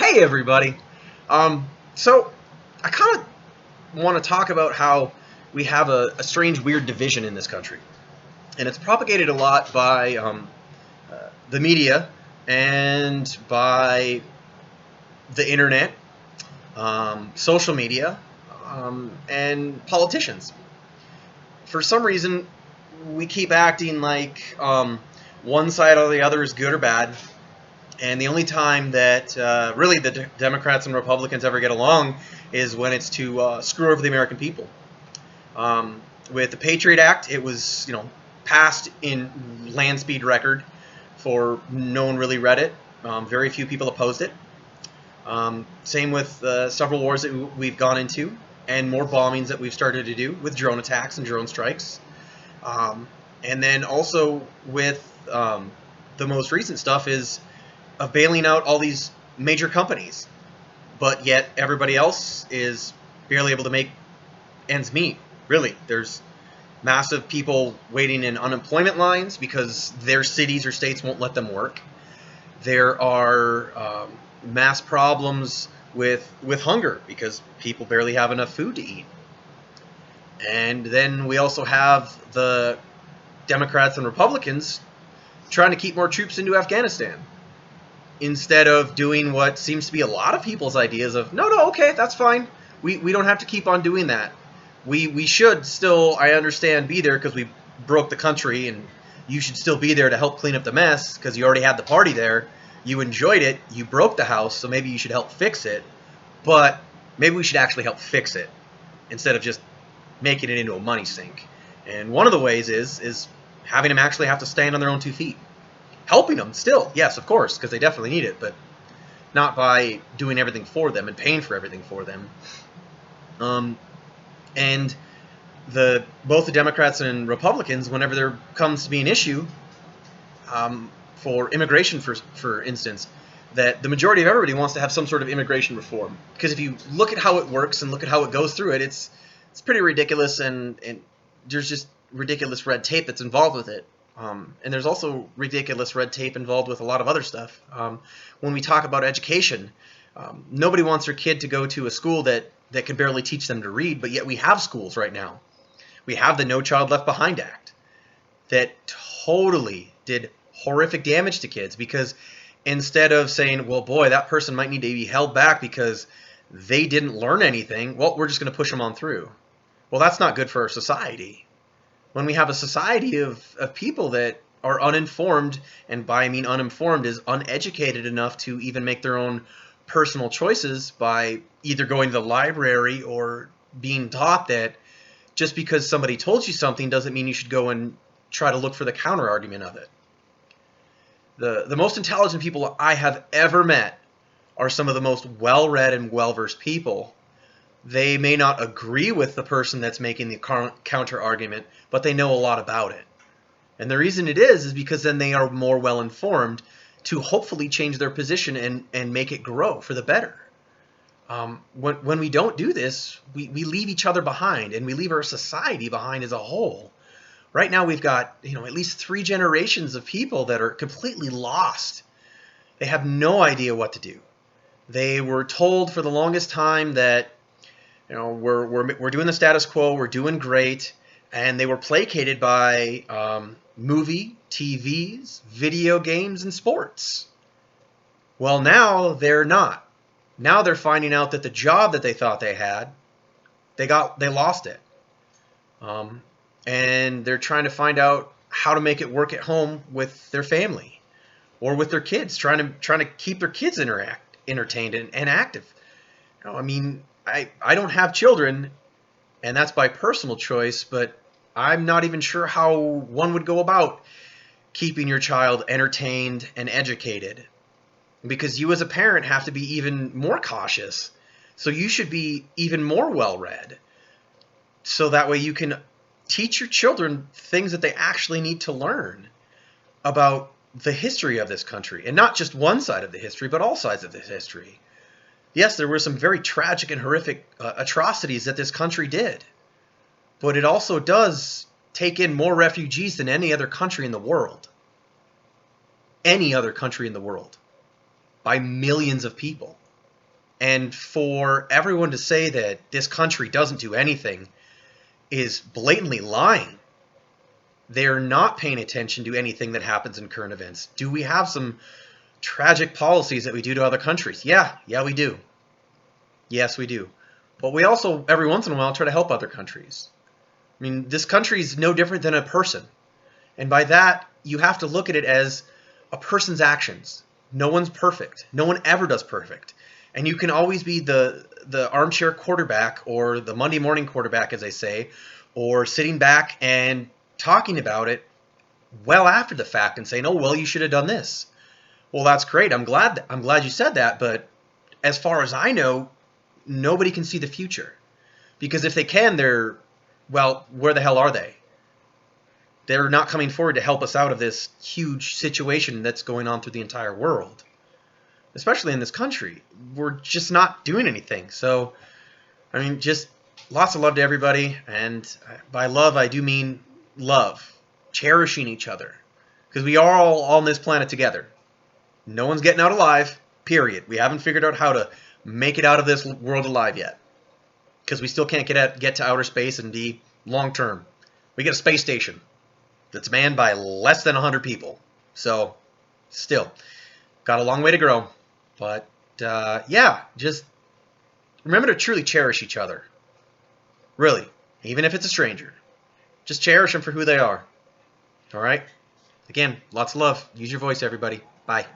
Hey everybody. So I kind of want to talk about how we have a strange, weird division in this country, and it's propagated a lot by the media and by the internet, social media, and politicians. For some reason, we keep acting like one side or the other is good or bad. And the only time that really the Democrats and Republicans ever get along is when it's to screw over the American people. With the Patriot Act, it was passed in land speed record for no one really read it. Very few people opposed it. Same with several wars that we've gone into and more bombings that we've started to do with drone attacks and drone strikes. And then also with the most recent stuff is of bailing out all these major companies, but yet everybody else is barely able to make ends meet. Really, there's massive people waiting in unemployment lines because their cities or states won't let them work. There are mass problems with hunger because people barely have enough food to eat. And then we also have the Democrats and Republicans trying to keep more troops into Afghanistan, instead of doing what seems to be a lot of people's ideas of, no, okay, that's fine. We don't have to keep on doing that. We should still, I understand, be there because we broke the country, and you should still be there to help clean up the mess because you already had the party there. You enjoyed it. You broke the house, so maybe you should help fix it. But maybe we should actually help fix it instead of just making it into a money sink. And one of the ways is having them actually have to stand on their own 2 feet. Helping them still, yes, of course, because they definitely need it, but not by doing everything for them and paying for everything for them. And both the Democrats and Republicans, whenever there comes to be an issue for immigration, for instance, that the majority of everybody wants to have some sort of immigration reform. Because if you look at how it works and look at how it goes through it, it's pretty ridiculous, and there's just ridiculous red tape that's involved with it. And there's also ridiculous red tape involved with a lot of other stuff. When we talk about education, nobody wants their kid to go to a school that can barely teach them to read, but yet we have schools right now. We have the No Child Left Behind Act that totally did horrific damage to kids, because instead of saying, well, boy, that person might need to be held back because they didn't learn anything, well, we're just going to push them on through. Well, that's not good for our society. When we have a society of people that are uninformed, and by I mean uninformed is uneducated enough to even make their own personal choices by either going to the library or being taught that just because somebody told you something doesn't mean you should go and try to look for the counter argument of it. The most intelligent people I have ever met are some of the most well-read and well-versed people. They may not agree with the person that's making the counter argument, but they know a lot about it. And the reason it is because then they are more well informed to hopefully change their position and make it grow for the better. When we don't do this, we leave each other behind, and we leave our society behind as a whole. Right now we've got at least 3 generations of people that are completely lost. They have no idea what to do. They were told for the longest time that we're doing the status quo, we're doing great, and they were placated by movie, TVs, video games, and sports. Well, now they're not. Now they're finding out that the job that they thought they had, they lost it. And they're trying to find out how to make it work at home with their family or with their kids, trying to keep their kids entertained and active. I don't have children, and that's by personal choice, but I'm not even sure how one would go about keeping your child entertained and educated, because you as a parent have to be even more cautious. So you should be even more well-read, so that way you can teach your children things that they actually need to learn about the history of this country, and not just one side of the history, but all sides of the history. Yes, there were some very tragic and horrific atrocities that this country did, but it also does take in more refugees than any other country in the world. Any other country in the world. By millions of people. And for everyone to say that this country doesn't do anything is blatantly lying. They're not paying attention to anything that happens in current events. Do we have some tragic policies that we do to other countries? Yeah, we do. Yes, we do. But we also, every once in a while, try to help other countries. I mean, this country is no different than a person. And by that, you have to look at it as a person's actions. No one's perfect. No one ever does perfect. And you can always be the armchair quarterback or the Monday morning quarterback, as I say, or sitting back and talking about it well after the fact and saying, "Oh, well, you should have done this." Well, that's great. I'm glad you said that, but as far as I know, nobody can see the future. Because if they can, well, where the hell are they? They're not coming forward to help us out of this huge situation that's going on through the entire world. Especially in this country. We're just not doing anything. So, I mean, just lots of love to everybody. And by love, I do mean love. Cherishing each other. Because we are all on this planet together. No one's getting out alive, period. We haven't figured out how to make it out of this world alive yet. Because we still can't get to outer space and be long term. We get a space station that's manned by less than 100 people. So, still, got a long way to grow. But, yeah, just remember to truly cherish each other. Really. Even if it's a stranger. Just cherish them for who they are. All right? Again, lots of love. Use your voice, everybody. Bye.